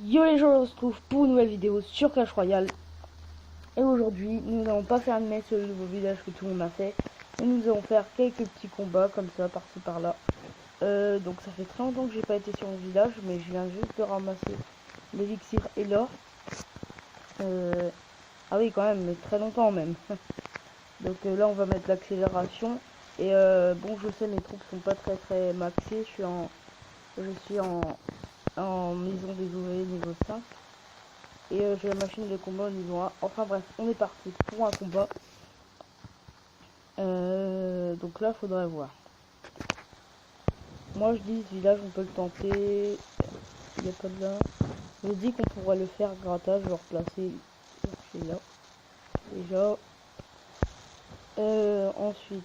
Yo les gens, on se retrouve pour une nouvelle vidéo sur Clash Royale. Et aujourd'hui, nous n'allons pas faire une messe sur le nouveau village que tout le monde a fait. Mais nous allons faire quelques petits combats comme ça, par-ci par-là. Donc ça fait très longtemps que j'ai pas été sur le village, mais je viens juste de ramasser l'élixir et l'or. Ah oui quand même, mais très longtemps même. Donc là on va mettre l'accélération. Et bon, je sais, mes troupes sont pas très maxées. Je suis en maison des ouvriers niveau 5. Et j'ai la machine de combat au niveau 1. Enfin bref, on est parti pour un combat. Donc là, faudrait voir. Moi, je dis, ce village, on peut le tenter. Il n'y a pas de là. Je dis qu'on pourrait le faire grattage. Je vais replacer là. Déjà. Ensuite.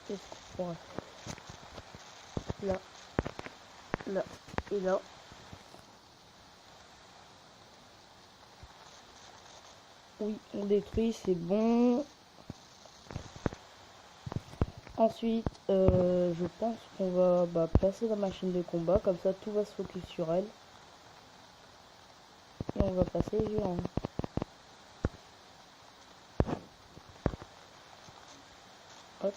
Qu'est-ce qu'on pourrait faire? Là. Là. Et là. Oui, on détruit, c'est bon. Ensuite, je pense qu'on va placer la machine de combat, comme ça tout va se focus sur elle. Et on va passer les géants. Hop.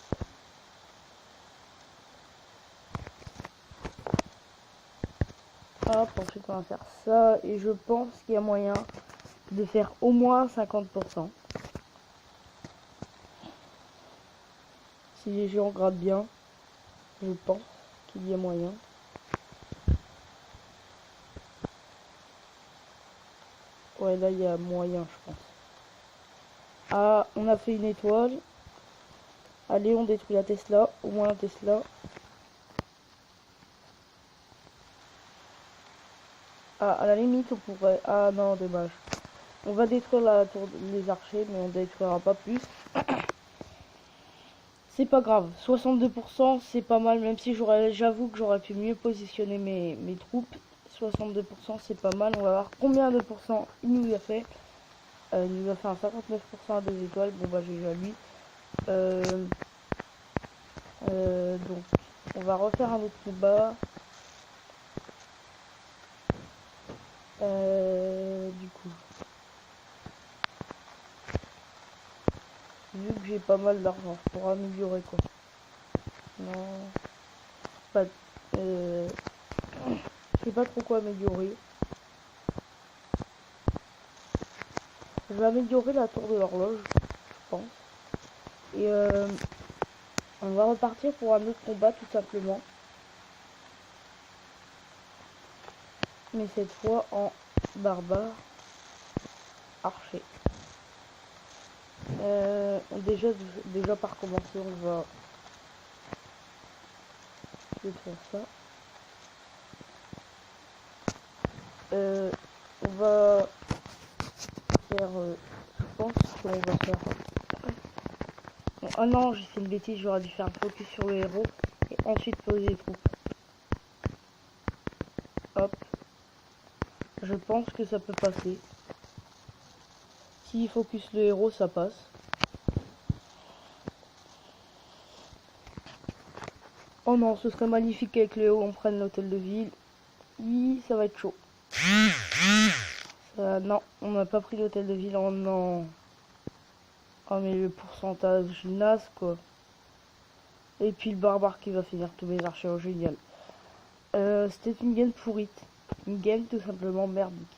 Hop, ensuite on va faire ça, et je pense qu'il y a moyen de faire au moins 50%. Si les géants grattent bien, je pense qu'il y a moyen. Ouais, là il y a moyen, je pense. Ah, on a fait une étoile. Allez, on détruit la Tesla, au moins la Tesla. Ah, à la limite, on pourrait... Ah non, dommage. On va détruire la tour des archers, mais on détruira pas plus. C'est pas grave. 62%, c'est pas mal, même si j'avoue que j'aurais pu mieux positionner mes troupes. 62%, c'est pas mal. On va voir combien de pourcents il nous a fait. Il nous a fait un 59% à 2 étoiles. Bon, bah, j'ai déjà lui. Donc, on va refaire un autre combat. Du coup, vu que j'ai pas mal d'argent pour améliorer quoi. Non, pas. Je sais pas trop quoi améliorer. Je vais améliorer la tour de l'horloge, je pense. Et on va repartir pour un autre combat tout simplement. Mais cette fois en barbare archer. Déjà par commencer, on va détruire ça. On va faire, je pense qu'on va faire. Oh non, j'ai fait une bêtise, j'aurais dû faire un focus sur le héros et ensuite poser les troupes. Hop. Je pense que ça peut passer. S'il focus le héros, ça passe. Oh non, ce serait magnifique qu'avec le héros on prenne l'hôtel de ville. Oui, ça va être chaud. Non, on n'a pas pris l'hôtel de ville. Oh non. Oh mais le pourcentage naze quoi. Et puis le barbare qui va finir tous mes archers, oh, génial. C'était une game pourrite. Une game tout simplement merdique.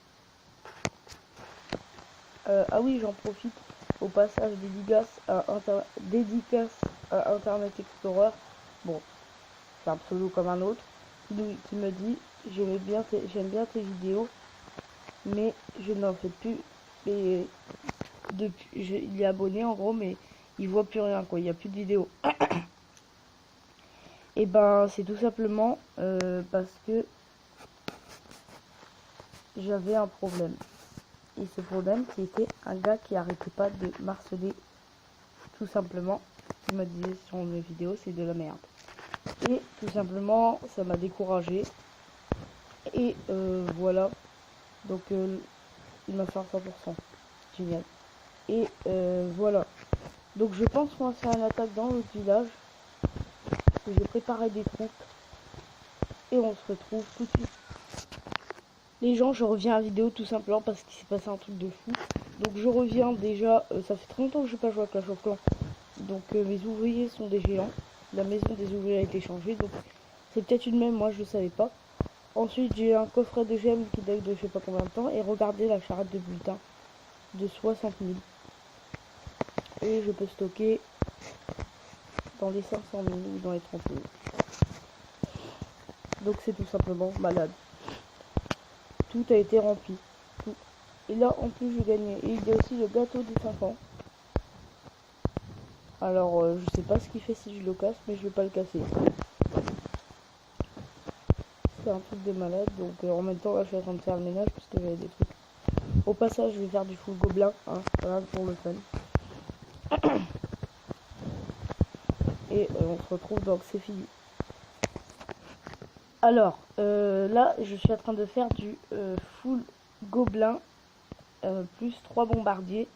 Ah oui, j'en profite au passage dédicace à Internet Explorer. Bon, c'est un pseudo comme un autre. Qui me dit j'aime bien tes vidéos, mais je n'en fais plus. Et il est abonné en gros, mais il voit plus rien quoi. Il n'y a plus de vidéos. Et ben c'est tout simplement parce que j'avais un problème. Et ce problème, c'était un gars qui arrêtait pas de marceler, tout simplement. Il me disait sur mes vidéos, c'est de la merde. Et tout simplement, ça m'a découragé. Et voilà. Donc, il m'a fait un 100%. Génial. Et voilà. Donc, je pense qu'on va faire une attaque dans l'autre village. J'ai préparé des troupes. Et on se retrouve tout de suite. Les gens, je reviens à la vidéo tout simplement parce qu'il s'est passé un truc de fou. Donc je reviens déjà, ça fait très longtemps que je n'ai pas joué à Clash of Clans. Donc mes ouvriers sont des géants. La maison des ouvriers a été changée. Donc c'est peut-être une même, moi je ne savais pas. Ensuite j'ai un coffret de gemmes qui date de je sais pas combien de temps. Et regardez la charrette de bulletins de 60 000. Et je peux stocker dans les 500 000 ou dans les 30 000. Donc c'est tout simplement malade. Tout a été rempli. Tout. Et là en plus je gagnais. Et il y a aussi le gâteau des 5 ans. Alors je sais pas ce qu'il fait si je le casse, mais je vais pas le casser. C'est un truc de malade. Donc en même temps là je suis en train de faire le ménage parce que j'avais des trucs. Au passage je vais faire du full gobelin. Hein, voilà, pour le fun. Et on se retrouve donc c'est fini. Alors là je suis en train de faire du full gobelin plus 3 bombardiers.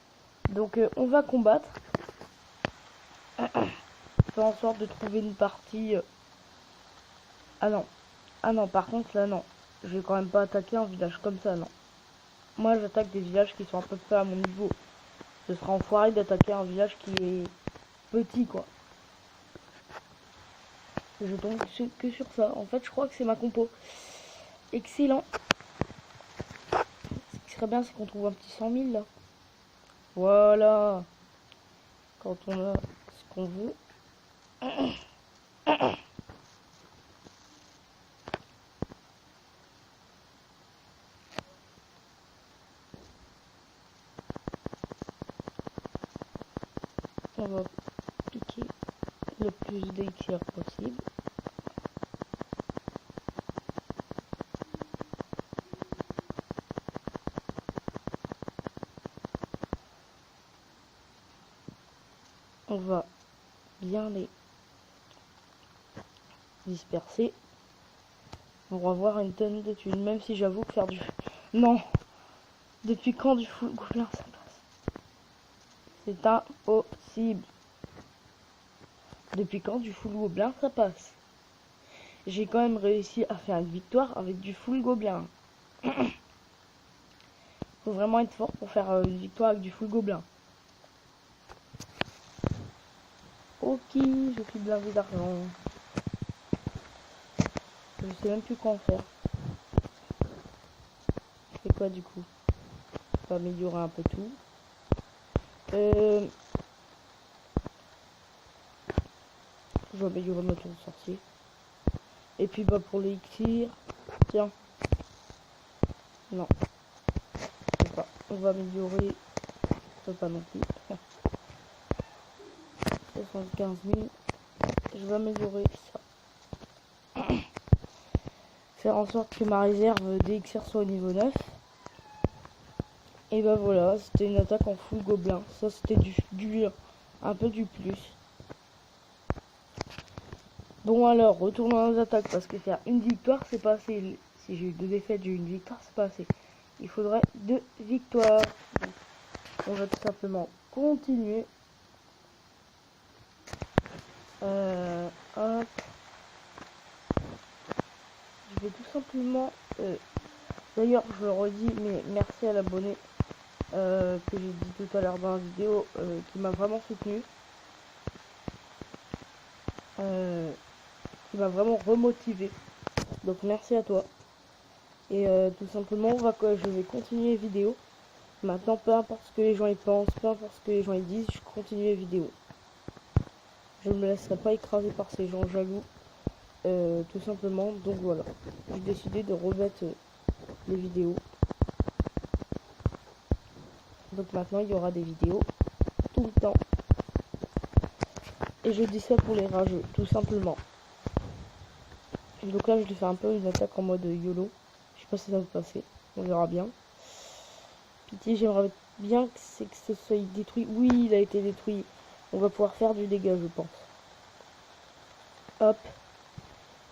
Donc on va combattre. Faire en sorte de trouver une partie. Ah non. Ah non, par contre là non. Je vais quand même pas attaquer un village comme ça, non. Moi j'attaque des villages qui sont à peu près à mon niveau. Ce sera enfoiré d'attaquer un village qui est petit quoi. Je tombe que sur ça. En fait je crois que c'est ma compo. Excellent. Ce qui serait bien c'est qu'on trouve un petit 100 000 là. Voilà. Quand on a ce qu'on veut. On va piquer le plus d'élixir possible. On va bien les disperser. On va avoir une tonne de thunes, même si j'avoue que faire du... Non. Depuis quand du full gobelin ça passe? C'est impossible. Depuis quand du full gobelin ça passe? J'ai quand même réussi à faire une victoire avec du full gobelin. Faut vraiment être fort pour faire une victoire avec du full gobelin. Ok, je suis blindé d'argent. Je sais même plus quoi en faire. Je fais quoi du coup? Je vais améliorer un peu tout. Je vais améliorer ma tour de sorcier. Et puis bah pour l'élixir, tiens. Non. Je sais pas. On va améliorer. Je sais pas non plus. 75 000. Je vais améliorer ça. Faire en sorte que ma réserve d'élixir soit au niveau 9. Et bah voilà, c'était une attaque en full gobelin. Ça c'était du un peu du plus. Bon alors, retournons à nos attaques parce que faire une victoire c'est pas assez. Si j'ai eu 2 défaites, j'ai eu une victoire, c'est pas assez. Il faudrait 2 victoires. Donc, on va tout simplement continuer. Hop. Je vais tout simplement... D'ailleurs, je le redis, mais merci à l'abonné que j'ai dit tout à l'heure dans la vidéo qui m'a vraiment soutenu. Qui m'a vraiment remotivé. Donc merci à toi. Et tout simplement, je vais continuer les vidéos. Maintenant, peu importe ce que les gens y pensent, peu importe ce que les gens y disent, je continue les vidéos. Je ne me laisserai pas écraser par ces gens jaloux. Tout simplement, donc voilà. J'ai décidé de remettre les vidéos. Donc maintenant, il y aura des vidéos tout le temps. Et je dis ça pour les rageux, tout simplement. Donc là, je vais faire un peu une attaque en mode YOLO. Je sais pas si ça va passer. On verra bien. Pitié, j'aimerais bien que ce soit détruit. Oui, il a été détruit. On va pouvoir faire du dégât, je pense. Hop.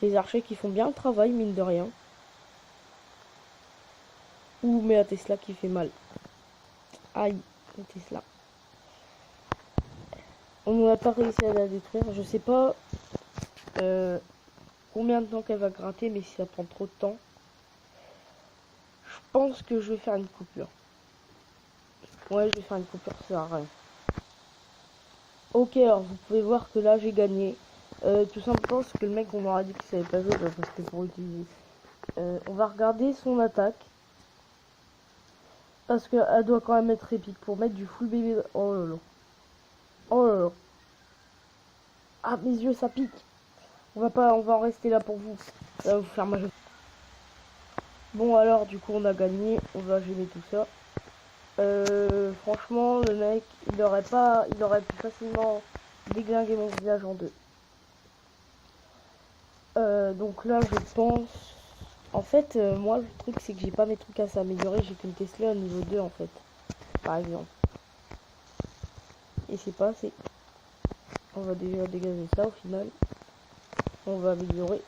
Les archers qui font bien le travail, mine de rien. Ouh, mais la Tesla qui fait mal. Aïe, la Tesla. On n'a pas réussi à la détruire. Je sais pas combien de temps qu'elle va gratter, mais si ça prend trop de temps, pense que je vais faire une coupure. Ouais, je vais faire une coupure, ça sert à rien. Ok, alors vous pouvez voir que là j'ai gagné. Tout simplement parce que le mec on m'aura dit qu'il savait pas jouer parce que c'était pour utiliser. On va regarder son attaque. Parce qu'elle doit quand même être épique pour mettre du full bébé. Oh là là. Oh là là. Ah mes yeux ça pique. On va en rester là pour vous. Ça va vous faire mal. Bon alors du coup on a gagné. On va gêner tout ça. Franchement le mec il aurait pu facilement déglinguer mon visage en deux. Donc là je pense. En fait moi le truc c'est que j'ai pas mes trucs à s'améliorer. J'ai qu'une Tesla au niveau 2 en fait. Par exemple. Et c'est pas assez. On va déjà dégager ça au final. On va améliorer.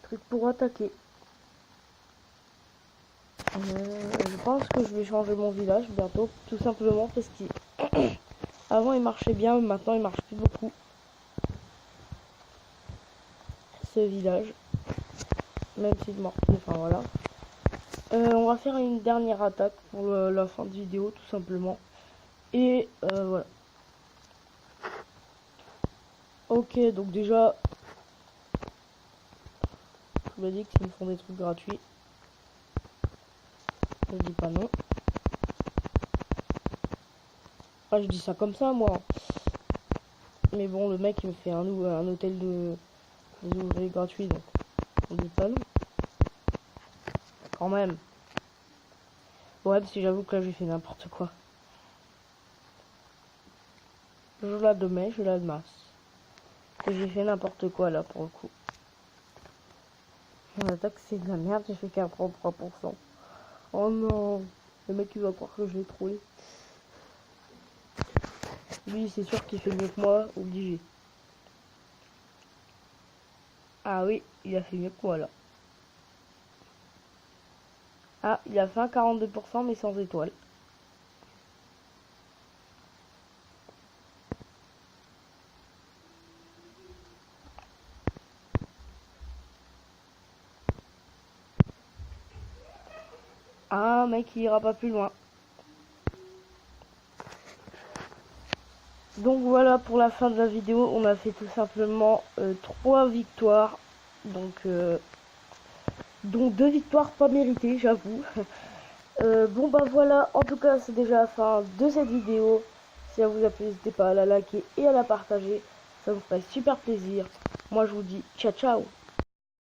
Truc pour attaquer. Je pense que je vais changer mon village bientôt. Tout simplement parce qu'avant il marchait bien, mais maintenant il marche plus beaucoup. Ce village. Même s'il marche plus. Enfin voilà. On va faire une dernière attaque pour la fin de vidéo tout simplement. Et voilà. Ok, donc déjà, je vous ai dit qu'ils me font des trucs gratuits. Je dis pas non. Ah, je dis ça comme ça, moi. Mais bon, le mec, il me fait un hôtel de ouvriers gratuit, donc on dit pas non. Quand même. Ouais, parce que j'avoue que là, j'ai fait n'importe quoi. Je la de mai, je la de masse. J'ai fait n'importe quoi, là, pour le coup. Mon attaque, c'est de la merde, j'ai fait qu'un 33%. Oh non, le mec, il va croire que je l'ai trollé. Lui, c'est sûr qu'il fait mieux que moi, obligé. Ah oui, il a fait mieux que moi, là. Ah, il a fait un 42%, mais sans étoile. Ah, mec, il ira pas plus loin. Donc voilà pour la fin de la vidéo. On a fait tout simplement 3 victoires. Donc, dont 2 victoires pas méritées, j'avoue. Bon bah voilà, en tout cas c'est déjà la fin de cette vidéo. Si elle vous a plu, n'hésitez pas à la liker et à la partager. Ça vous ferait super plaisir. Moi je vous dis ciao ciao.